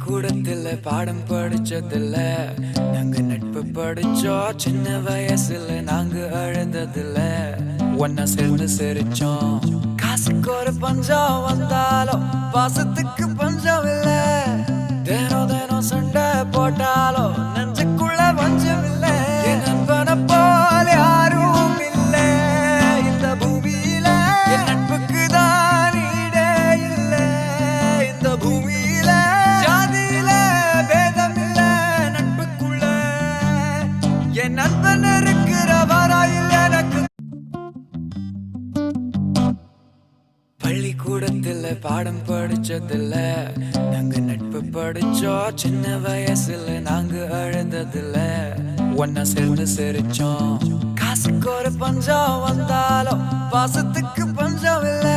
பள்ளிக்கூடத்துல பாடம் படிச்சதில்ல, நாங்க நட்பு படிச்சோம். சின்ன வயசுல நாங்க அழுததில்ல, ஒன்னா சேர்ந்து சிரிச்சோம். காசுக்கு ஒரு பஞ்சம் வந்தாலும் பாசத்துக்கு பஞ்சம் இல்ல. தினம் தினம் சண்டை போட்டாலும் நெஞ்சுக்குள்ள பஞ்சம் இல்ல. என் நண்பனை போல யாரும் இல்ல இந்த பூமியில. என் நட்புக்கு தான் ஈடே இல்ல இந்த பூமியில. ஜாதியில பேதம் இல்ல நட்புக்குள்ள. என் நண்பன் இருக்கிற வராயில் எனக்கு. பள்ளிக்கூடத்துல பாடம் படிச்சதில்ல, நாங்க நட்பு படிச்சோம். சின்ன வயசுல நாங்க அழுததில்ல, ஒன்னா சேர்ந்து சிரிச்சோம். காசுக்கு ஒரு பஞ்சம் வந்தாலும் பாசத்துக்கு பஞ்சம் இல்ல.